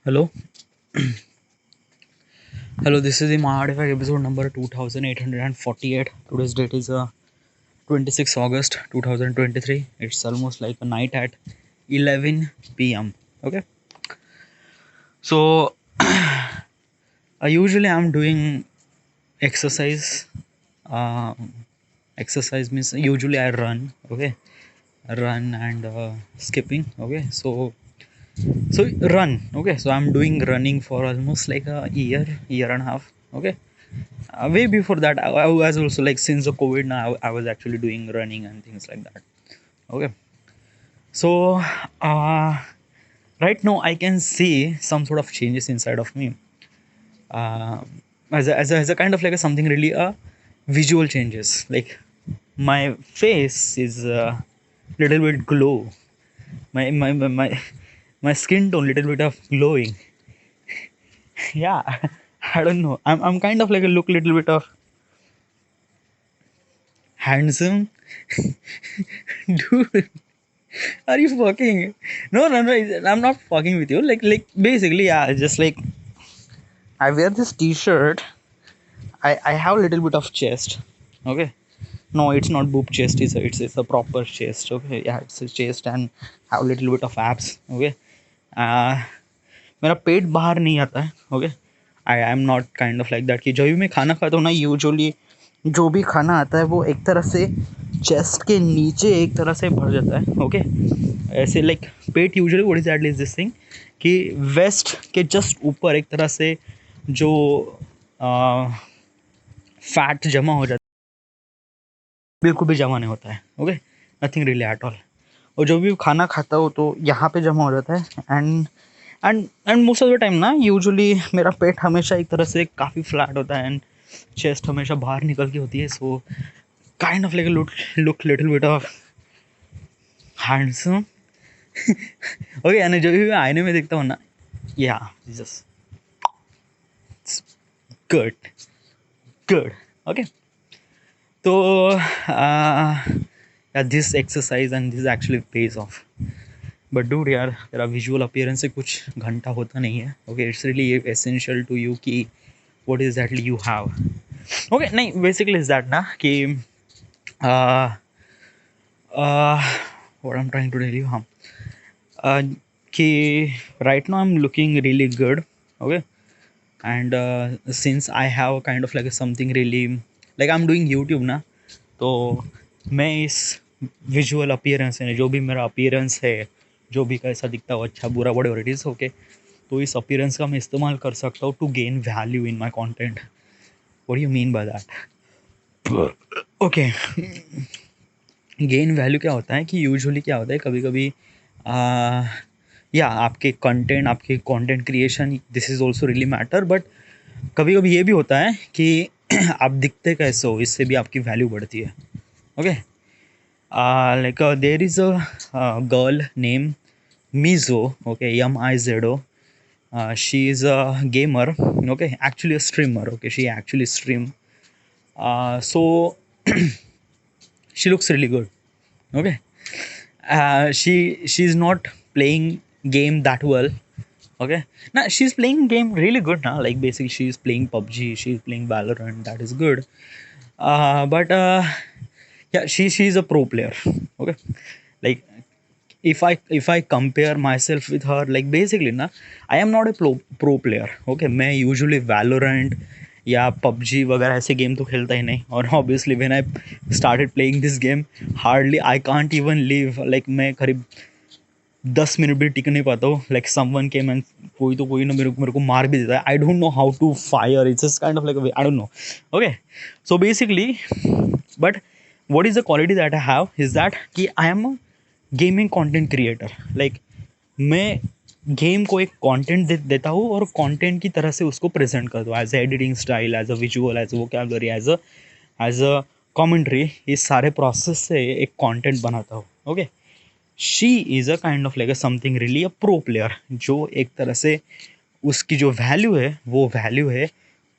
Hello, hello. This is the Mahadevak episode number 2848. Today's date is 26 August 2023. It's almost like a night at 11 p.m. Okay, so usually I'm doing exercise. Uh, Exercise means usually I run. Okay, run and skipping. Okay, so run. Okay, so I'm doing running for almost like a year and a half. Okay, way before that I was also like since the covid now I was actually doing running and things like that. Okay, so uh, right now I can see some sort of changes inside of me, uh, as a kind of like a something really visual changes, like my face is a little bit glow, my skin tone little bit of glowing. Yeah. I don't know, I'm kind of like a look little bit of handsome. Dude, are you fucking? No, no, no. I'm not fucking with you. Like basically, yeah. Just like I wear this T-shirt. I have a little bit of chest. Okay. No, it's not boob chest. It's a proper chest. Okay. Yeah, it's a chest and have a little bit of abs. Okay. Uh, मेरा पेट बाहर नहीं आता है. Okay, I am not kind of like that कि जब भी मैं खाना खाता हूँ ना, यूजुअली जो भी खाना आता है वो एक तरह से चेस्ट के नीचे एक तरह से भर जाता है. ओके, ऐसे like pet usually what is that is this thing कि वेस्ट के जस्ट ऊपर एक तरह से जो फैट जमा हो जाता है बिल्कुल भी जमा नहीं होता है. Okay, nothing really at all. और जो भी खाना खाता हो तो यहाँ पे जमा हो जाता है. And most of the time ना यूजुअली मेरा पेट हमेशा एक तरह से काफ़ी फ्लैट होता है एंड चेस्ट हमेशा बाहर निकल के होती है. So kind of like look little bit of handsome. Okay, and जब भी मैं आईने में देखता हूँ ना, या जस्ट गुड गुड. ओके, तो this exercise and this actually page of. But dude यार, तेरा विजुअल अपीयरेंस से कुछ घंटा होता नहीं है. Okay, it's really essential to you कि what is that you have. Okay, नहीं बेसिकली इज दैट ना कि what I am trying to tell you, हाँ, कि right now I am looking really good. Okay, and since I have kind of like something really like I am doing YouTube ना, तो मैं इस visual appearance है, जो भी मेरा अपीयरेंस है, जो भी कैसा दिखता हो, अच्छा बुरा वट इट इज़, ओके, तो इस अपीयरेंस का मैं इस्तेमाल कर सकता हूँ to gain value in my content. What you mean by that? Okay, gain value क्या होता है कि यूजुअली क्या होता है, कभी कभी या आपके content creation this is also really matter. But कभी कभी ये भी होता है कि आप दिखते कैसे हो, इससे भी आपकी वैल्यू बढ़ती है. Okay, like there is a girl named Mizo. Okay, Mizo. She is a gamer. Okay, actually a streamer. Okay, she actually stream. So she looks really good. Okay, she's not playing game that well. Okay, now she's playing game really good now. Like basically she's playing PUBG, she's playing Valorant. That is good. But yeah, she's a pro player. Okay, like if I compare myself with her, like basically ना, I am not a pro player. Okay, मैं usually Valorant या PUBG वगैरह ऐसे game तो खेलता ही नहीं. और obviously when I started playing this game, hardly I can't even live, like मैं करीब 10 मिनट भी टिक नहीं पाता हूँ. लाइक समवन के मैं कोई ना मेरे को मार भी देता है. I don't know how to fire. It's just kind of like I don't know. Okay, so basically but what is the quality that I have is that कि I am a gaming content creator. like मैं game को एक content देता हूँ और content की तरह से उसको प्रेजेंट करता हूँ, as a editing style, as a visual, as vocabulary, as a commentary. इस सारे प्रोसेस से एक कंटेंट बनाता हूँ. Okay, she is a kind of like something really a pro player, जो एक तरह से उसकी जो वैल्यू है वो वैल्यू है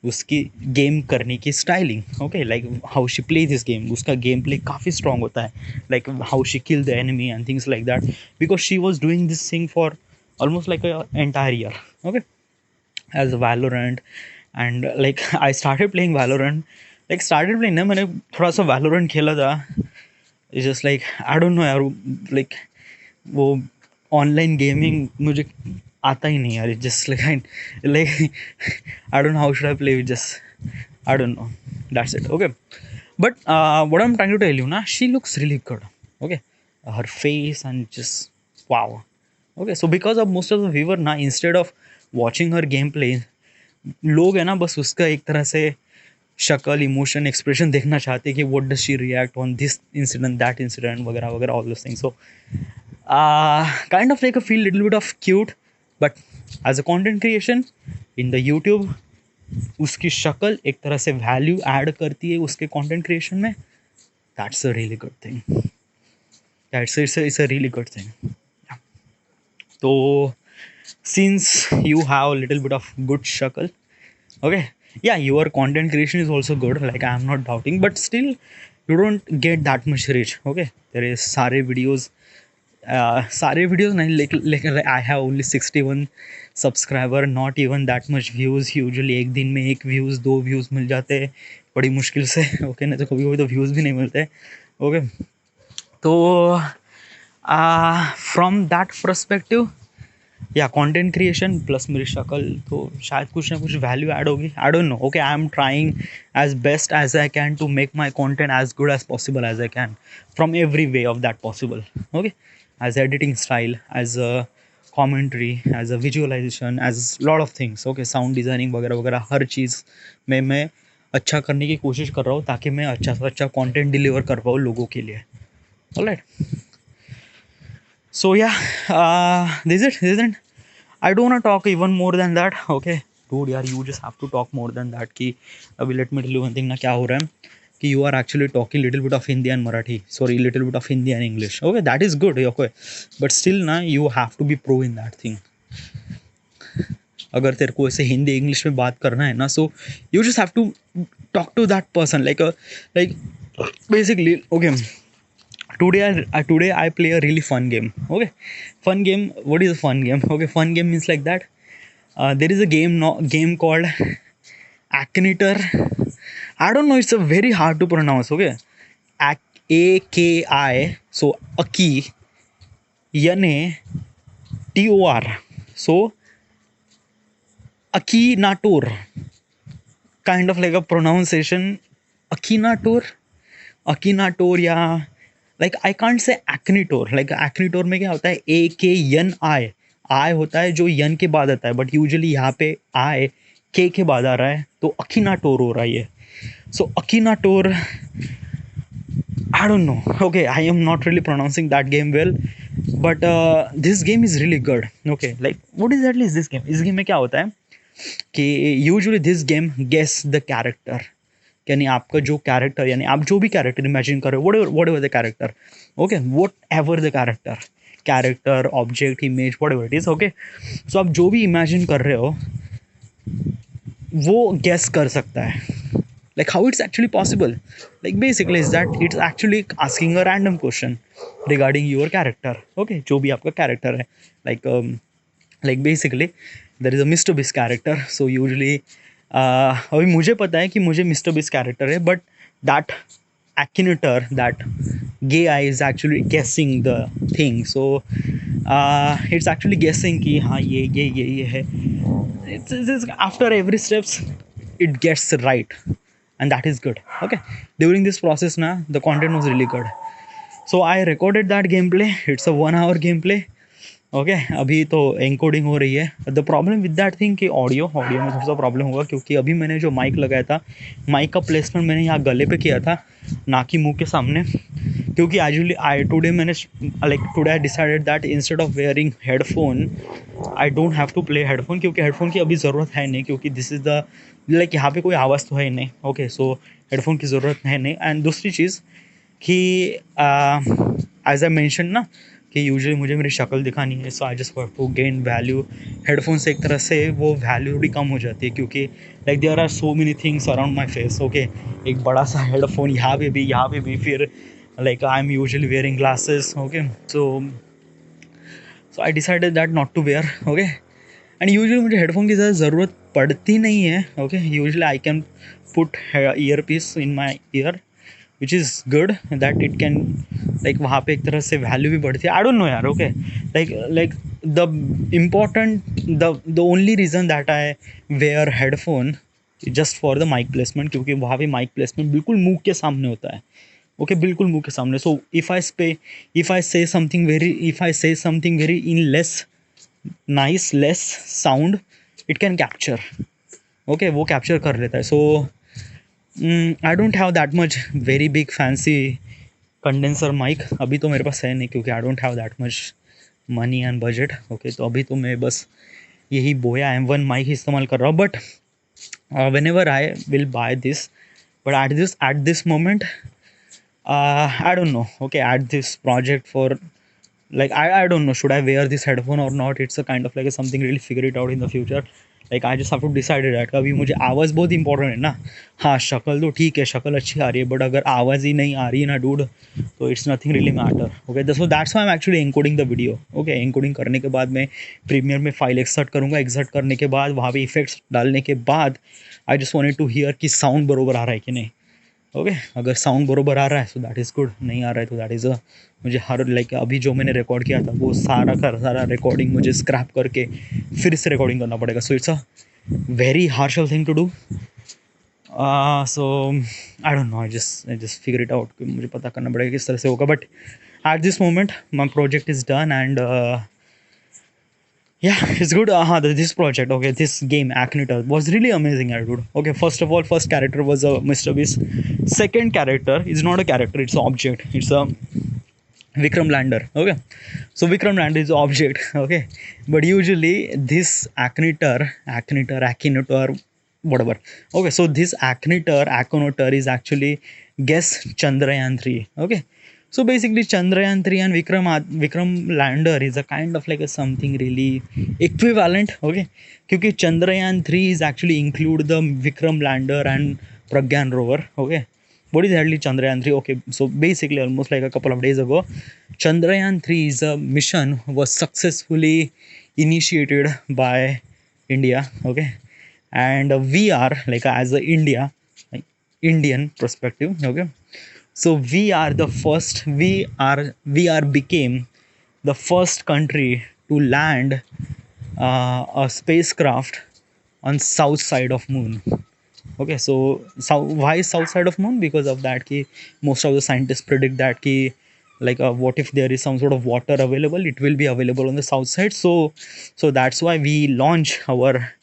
उसकी गेम करने की styling. Okay, like how she play this game, उसका गेम प्ले काफ़ी स्ट्रॉन्ग होता है. Like how she kill the enemy and things like that, because she was doing this thing for almost like a entire year. Okay, as Valorant, and like I started playing Valorant. Like started playing ना मैंने थोड़ा सा Valorant खेला था. It's just like I don't know यार, like वो online gaming मुझे आता ही नहीं यार. Just like I don't know how should I play. Just I don't know. That's it. Okay, but what I am trying to tell you ना, she looks really good. Okay, her face and just wow. Okay, so because of most of the viewer ना, instead of watching her game play, लोग है ना बस उसका एक तरह से शक्ल, इमोशन, एक्सप्रेशन देखना चाहते हैं कि what does she react on this incident, that incident, वगैरह वगैरह, all those things. So kind of like a feel little bit of cute, but as a content creation in the YouTube, उसकी शक्ल एक तरह से वैल्यू ऐड करती है उसके कंटेंट क्रिएशन में. That's a really good thing. It's a really good thing. तो since you have a little bit of good shakal, okay, yeah, your content creation is also good, like I am not doubting, but still you don't get that much reach. Okay, there is सारे videos नहीं, लेकिन I have only 61 subscriber, not even that much views. Usually एक दिन में 1 views 2 views मिल जाते हैं बड़ी मुश्किल से. ओके, नहीं तो कभी कभी तो व्यूज़ भी नहीं मिलते. ओके, तो फ्रॉम दैट परस्पेक्टिव या कंटेंट क्रिएशन प्लस मेरी शक्ल, तो शायद कुछ ना कुछ वैल्यू ऐड होगी. I don't know. Okay, I am trying as best as I can to make my content as good as possible as I can from every way of that possible. Okay, as editing style, as a commentary, as a visualization, as lot of things. Okay, sound designing वगैरह वगैरह, हर चीज़ में मैं अच्छा करने की कोशिश कर रहा हूँ ताकि मैं अच्छा से अच्छा कंटेंट डिलीवर कर पाऊँ लोगों के लिए. ऑलराइट, सो या this it. I don't want to talk even more than that. Okay, dude यार, you just have to talk more than that. कि अभी let me tell you one thing ना, क्या हो रहा है कि you are actually talking little bit of Hindi and Marathi, sorry, little bit of Hindi and English. Okay, that is good. Okay, but still ना, you have to be pro in that thing. अगर तेरे को ऐसे Hindi English में बात करना है ना, so you just have to talk to that person like basically. Okay, today I play a really fun game. Okay, fun game. What is a fun game? Okay, fun game means like that. There is a game called Akinator. I don't know, it's a very hard to pronounce. Okay, AKI, so Aki, Yane, TOR, so Akinator, kind of like a pronunciation. Akinator, yeah, like I can't say Akinator. Like Akinator में क्या होता है, AKNI, I होता है जो यन के बाद आता है, बट यूजुअली यहाँ पे I K के बाद आ रहा है, तो Akinator हो रहा है ये. So Akinator, I don't know. Okay, I am not really pronouncing that game well, but this game is really good. Okay, like what exactly is this game? इस गेम में क्या होता है कि usually this game guess the character, यानी आपका जो character, यानी आप जो भी कैरेक्टर इमेजिन कर रहे हो, whatever the character. Okay, whatever the character, object, image, whatever it is. Okay, so आप जो भी इमेजिन कर रहे हो वो गेस कर सकता है. Like how it's actually possible? Like basically is that it's actually asking a random question regarding your character. Okay, जो भी आपका character है, like basically there is a Mr. Beast character. So usually अभी मुझे पता है कि मुझे Mr. Beast character है, but that Akinator, that gay eye is actually guessing the thing. So it's actually guessing कि हाँ ये है. It's after every steps it gets right. And that is good. Okay, during this process na, the content was really good, so I recorded that gameplay. It's a 1 hour gameplay. Okay, अभी तो encoding हो रही है. The problem with that thing कि audio में थोड़ा सा problem होगा, क्योंकि अभी मैंने जो माइक लगाया था, माइक का प्लेसमेंट मैंने यहाँ गले पे किया था, ना कि मुंह के सामने. क्योंकि today I decided that instead of wearing headphone I don't have to play headphone, क्योंकि हेडफोन की अभी ज़रूरत है नहीं, क्योंकि दिस इज़ द लाइक यहाँ पे कोई आवाज़ तो है नहीं. ओके, सो हेडफोन की ज़रूरत है नहीं. एंड दूसरी चीज़ कि एज आई मेंशन ना कि यूजुअली मुझे मेरी शक्ल दिखानी है, so I just want to gain value. Headphone से एक तरह से वो वैल्यू भी कम हो जाती है, क्योंकि like there are so many things around my face. Okay, एक बड़ा सा हेडफोन यहाँ पे भी, फिर like I am usually wearing glasses. Okay, so so I decided that not to wear. Okay. And usually मुझे हेडफोन की ज़्यादा ज़रूरत पड़ती नहीं है. Okay. Usually I can put ear piece in my ear, which is good that it can like वहाँ पे एक तरह से वैल्यू भी बढ़ती है. आई डोंट नो यार. Okay. Like the important the only reason that I wear headphone just for the mic placement, क्योंकि वहाँ पे माइक प्लेसमेंट बिल्कुल मुंह के सामने होता है. ओके. बिल्कुल मुंह के सामने. सो if I say something very in less nice, less sound, it can capture. Okay. वो कैप्चर कर लेता है. So I don't have that much very big fancy condenser mic. अभी तो मेरे पास है नहीं, क्योंकि I don't have that much money and budget. Okay. तो अभी तो मैं बस यही बोया M1 माइक ही इस्तेमाल कर रहा हूँ. But whenever I will buy this, but at this moment, I don't know. Okay. At this project for like I don't know, should I wear this headphone or not. It's a kind of like a something really figure it out in the future. Like I just have to decide that अभी मुझे आवाज़ बहुत important है ना. हाँ, शक्ल तो ठीक है, शक्ल अच्छी आ रही है, बट अगर आवाज़ ही नहीं आ रही है ना डूड, तो it's nothing really matter. Okay. So that's why I am actually encoding the video. Okay. Encoding करने के बाद मैं प्रीमियर में फाइल एक्सर्ट करूँगा. एक्सर्ट करने के बाद वहाँ पे इफेक्ट्स डालने के बाद I just wanted to hear कि साउंड बरोबर आ रहा है कि नहीं. ओके. अगर साउंड बरोबर आ रहा है सो दैट इज़ गुड, नहीं आ रहा है तो दैट इज़ अ मुझे हर लाइक अभी जो मैंने रिकॉर्ड किया था वो सारा का सारा रिकॉर्डिंग मुझे स्क्रैप करके फिर से रिकॉर्डिंग करना पड़ेगा. So it's a very hassle thing to do. So I don't know. I just figure it out कि मुझे पता करना पड़ेगा किस तरह से होगा. But at this moment my project is done and yeah, it's good. This project, okay, this game Akinator was really amazing, dude. Okay, first of all, first character was a Mr. Beast. Second character is not a character, it's an object. It's a Vikram lander. Okay. So Vikram lander is an object. Okay. But usually this Akinator, whatever. Okay, so this Akinator is actually guess Chandrayaan 3. Okay. So basically Chandrayaan 3 and Vikram lander is a kind of like a something really equivalent. Okay. क्योंकि Chandrayaan 3 is actually include the Vikram lander and Pragyan rover. Okay. What is exactly Chandrayaan 3? Okay, so basically almost like a couple of days ago, Chandrayaan 3 is a mission was successfully initiated by India. Okay. And we are like as a India, like Indian perspective. Okay. So we are became the first country to land a spacecraft on south side of moon. Okay. So why south side of moon? Because of that ki most of the scientists predict that ki like what if there is some sort of water available, it will be available on the south side. So that's why we launch our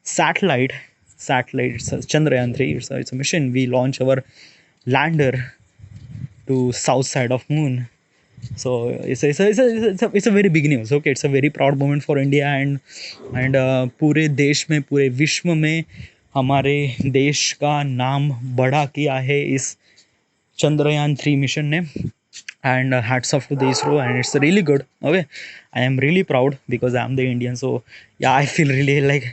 satellite. It's a Chandrayaan 3. It's a mission. We launch our lander to south side of moon. So it's a very big news. Okay. It's a very proud moment for India and पूरे देश में, पूरे विश्व में हमारे देश का नाम बड़ा किया है इस चंद्रयान 3 मिशन ने. And hats off to the ISRO, and it's really good. Okay. I am really proud because I am the Indian. So yeah, I feel really like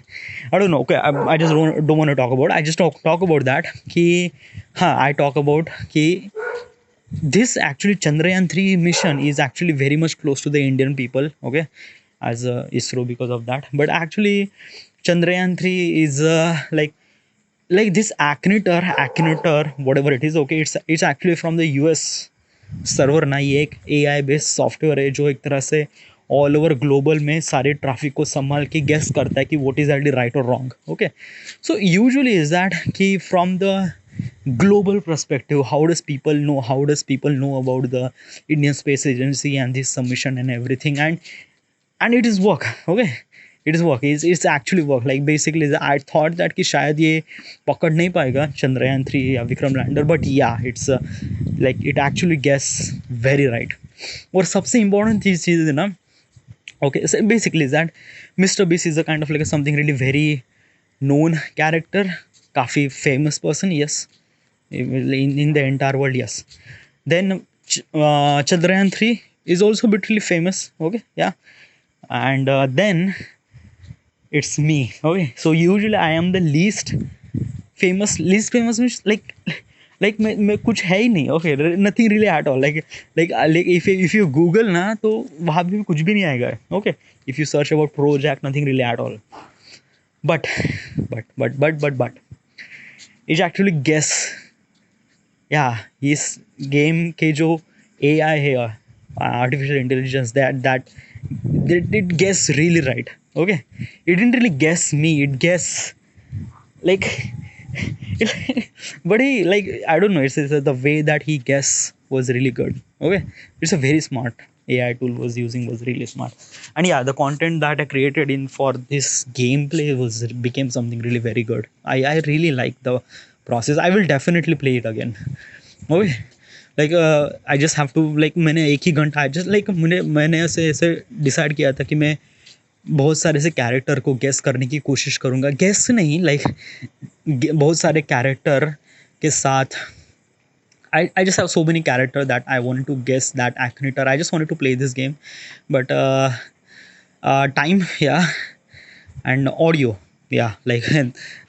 I don't know. Okay. I just don't want to talk about. I just talk about that ki I talk about ki this actually Chandrayaan 3 mission is actually very much close to the Indian people. Okay. As ISRO because of that. But actually Chandrayaan 3 is like this Akinator whatever it is. Okay. It's actually from the US server ना. ये एक AI based software है जो एक तरह से all over global में सारे ट्रैफिक को संभाल के गेस करता है कि व्हाट इज एक्चुअली राइट और wrong. Okay. So usually is that कि from the global perspective, how does people know about the Indian Space Agency and this submission and everything, and it is work. Okay. It is work. It's actually work. Like basically I thought that कि शायद ये पकड़ नहीं पाएगा चंद्रयान 3 या Vikram lander, but या it's like it actually guess very right. और सबसे important चीज़ है ना. Okay, so basically is that Mr. Beast is a kind of like a something really very known character, काफ़ी famous person, yes, in the entire world, yes. Then Chandrayaan 3 is also a bit really famous. Okay, yeah. And then it's me. Okay. So usually I am the least famous means like like मैं कुछ है ही नहीं, okay, nothing really at all, like if you Google ना तो वहाँ भी कुछ भी नहीं आएगा, okay, if you search about project nothing really at all, but but is actually guess, या इस गेम के जो AI है, artificial intelligence, that it guess really right, okay, it didn't really guess me, it guess like but he, like, I don't know, it's the way that he guess was really good, okay, it's a very smart AI tool was using, was really smart. And yeah, the content that I created in for this gameplay was became something really very good. I really like the process. I will definitely play it again, okay, like I just have to, like मैंने एक ही घंटा, I just like मैंने ऐसे ऐसे decide किया था कि मैं बहुत सारे से कैरेक्टर को गेस करने की कोशिश करूँगा, गेस नहीं, लाइक बहुत सारे कैरेक्टर के साथ I just have so many characters that I wanted to guess that Akinator. I just wanted to play this game, but time, yeah, and audio, yeah, like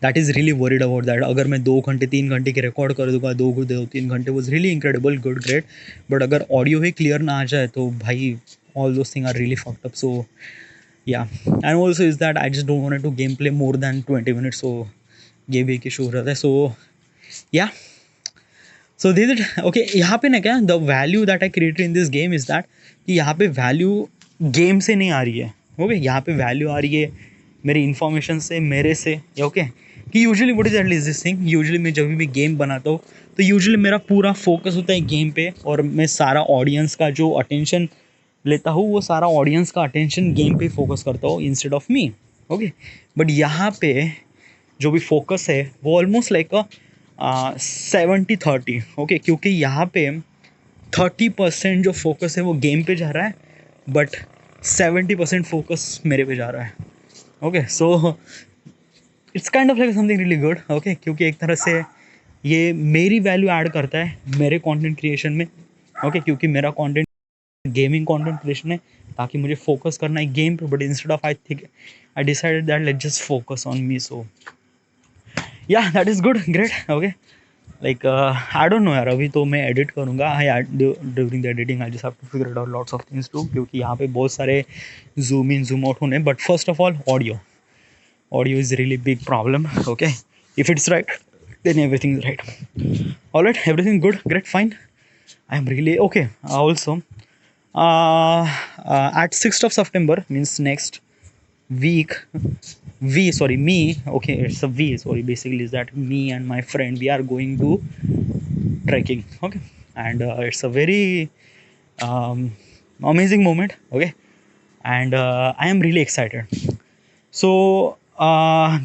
that is really worried about that. अगर मैं 2 घंटे 3 घंटे की record कर दूंगा, 2 3 घंटे was really incredible, good, great, but अगर audio ही clear ना आ जाए तो भाई all those things are really fucked up. So yeah, and also is that I just don't want to gameplay more than 20 minutes, so ये भी एक issue हो रहा है. So yeah, so they did, okay, यहाँ पे ना क्या, the value that I created in this game is that कि यहाँ पे वैल्यू गेम से नहीं आ रही है, ओके, यहाँ पे वैल्यू आ रही है मेरी इन्फॉर्मेशन से, मेरे से, ओके, कि usually what is at least this thing, usually मैं जब भी गेम बनाता हूँ तो यूजुअली मेरा पूरा फोकस होता है गेम पे, और मैं सारा ऑडियंस का जो अटेंशन लेता हूँ वो सारा ऑडियंस का अटेंशन गेम पे फोकस करता हूँ instead of me, okay, but यहाँ पे जो भी फोकस है वो ऑलमोस्ट लाइक 70-30, ओके, क्योंकि यहाँ पे 30% जो फोकस है वो गेम पे जा रहा है, बट 70% फोकस मेरे पे जा रहा है, okay, so it's kind of like something really good, okay, क्योंकि एक तरह से ये मेरी वैल्यू ऐड करता है मेरे कंटेंट क्रिएशन में, ओके, क्योंकि मेरा कंटेंट गेमिंग कंटेंट क्रिएशन है, ताकि मुझे फोकस करना है गेम पे, but instead of I decided that let's just focus on me. So yeah, that is good, great, okay, like I don't know यार, अभी तो मैं एडिट करूँगा, during the editing I just have to figure out lots of things to, क्योंकि यहाँ पे बहुत सारे जूम इन जूम आउट होने, but first of all audio is really big problem, okay, if it's right then everything is right. All right, everything good, great, fine. I am really okay. Also, at 6th of September, means next week, me, okay, it's a we, sorry, basically is that me and my friend, we are going to trekking, okay, and it's a very amazing moment, okay, and I am really excited. So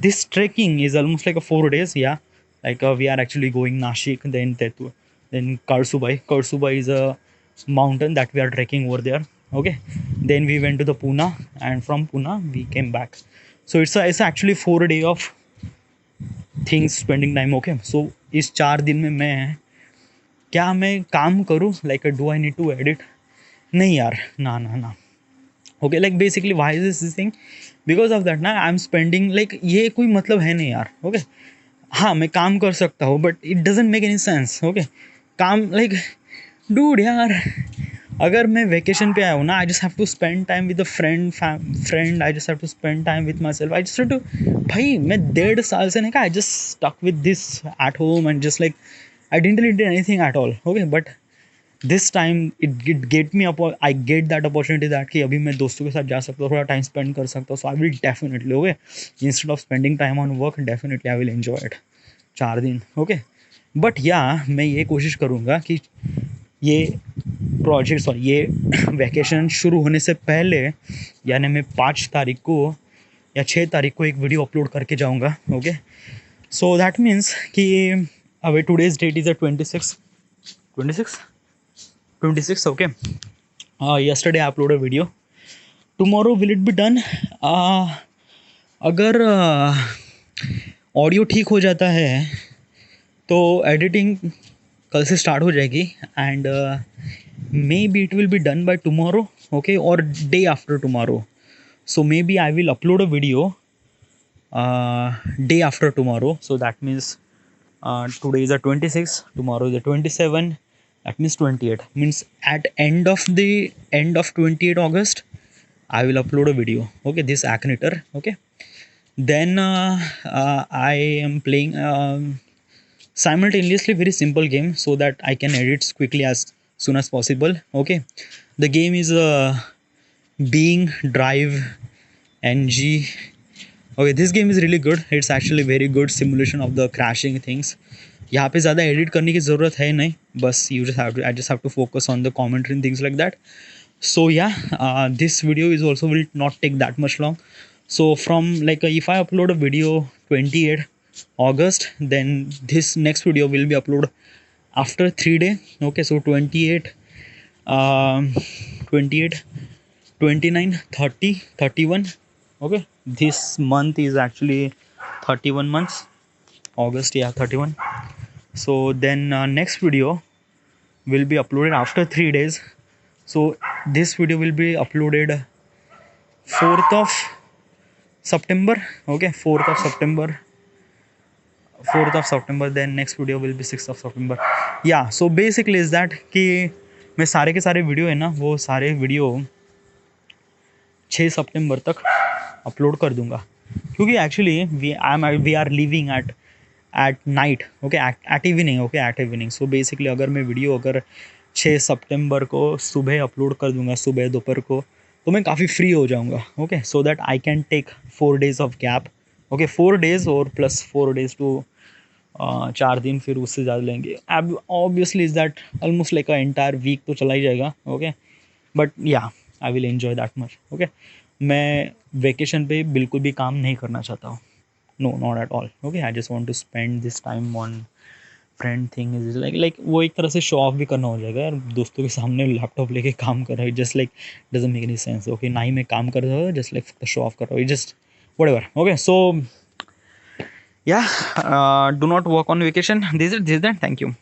this trekking is almost like a 4 days, yeah, like we are actually going Nashik, then Tetu, then Karsubai is a mountain that we are trekking over there, okay, then we went to the Pune, and from Pune we came back. So it's actually 4 day of things spending time, okay. So इस 4 दिन में मैं क्या मैं काम करूँ, like do I need to edit, नहीं यार, ना, okay, like basically why is this thing, because of that ना आई एम स्पेंडिंग, लाइक ये कोई मतलब है नहीं यार, ओके, हाँ मैं काम कर सकता हूँ but it doesn't make any sense, okay, काम लाइक डूड यार, अगर मैं वेकेशन पे आया हूँ ना, I just have to spend time with a friend, I just have to spend time with myself, I just have to, भाई मैं 1.5 साल से नहीं, I just stuck with this at home and just like I didn't really do anything at all, okay, but this time it get me up, I get that opportunity that कि अभी मैं दोस्तों के साथ जा सकता हूँ, थोड़ा टाइम स्पेंड कर सकता हूँ, so I will definitely, okay, instead of spending time on work, definitely I will enjoy it 4 दिन, ओके, बट या मैं ये कोशिश करूँगा कि ये ये वैकेशन शुरू होने से पहले, यानी मैं 5 तारीख को या 6 तारीख को एक वीडियो अपलोड करके जाऊँगा, ओके, सो दैट मीन्स कि अभी today's that is 26, okay. Yesterday I uploaded a video. Tomorrow will it be done? अगर ऑडियो ठीक हो जाता है तो एडिटिंग कल से स्टार्ट हो जाएगी, and maybe it will be done by tomorrow, okay, और day after tomorrow. So maybe I will upload a video day after tomorrow, so that means Today is the 26th, tomorrow is the 27th, that means 28th. Means at end of 28 August, I will upload a video. Okay, this Akinator. Okay, then I am playing simultaneously very simple game so that I can edit quickly as soon as possible. Okay, the game is Being Drive NG. Okay, this game is really good. It's actually very good simulation of the crashing things. यहाँ पे ज़्यादा edit करने की ज़रूरत है नहीं, बस you just have to I just have to focus on the commentary and things like that. So yeah, this video is also will not take that much long. So from like if I upload a video 28 August, then this next video will be uploaded after 3 days. Okay, so 28 28 29 30 31. Okay, this month is actually 31 months. August, yeah, 31. So then next video will be uploaded after 3 days. So this video will be uploaded 4th of September. Okay, 4th of September. 4th of September. Then next video will be 6th of September. Yeah, so basically is that कि मैं सारे के सारे video है ना, वो सारे video 6 सितंबर तक अपलोड कर दूंगा, क्योंकि actually we are living at night. Okay, at evening. Okay, at evening. So basically अगर मैं वीडियो अगर 6 सितंबर को सुबह अपलोड कर दूंगा, सुबह दोपहर को, तो मैं काफ़ी फ्री हो जाऊंगा. Okay, so that I can take 4 days of gap. Okay, 4 days और प्लस 4 days टू 4 दिन फिर उससे ज़्यादा लेंगे. अब obviously is that almost like a entire week तो चला ही जाएगा. ओके, बट या I will enjoy that much. Okay, मैं वेकेशन पे बिल्कुल भी काम नहीं करना चाहता हूँ. No, not at all. Okay, I just want to spend this time on friend thing. Is like वो एक तरह से शो ऑफ भी करना हो जाएगा यार, दोस्तों के सामने लैपटॉप लेके काम कर रहा है. Just like doesn't make any sense. Okay, ना ही मैं काम कर रहा हूँ, जस्ट लाइक शो ऑफ कर रहा हूँ, just whatever. Okay, so yeah, do not work on vacation. This is that. Thank you.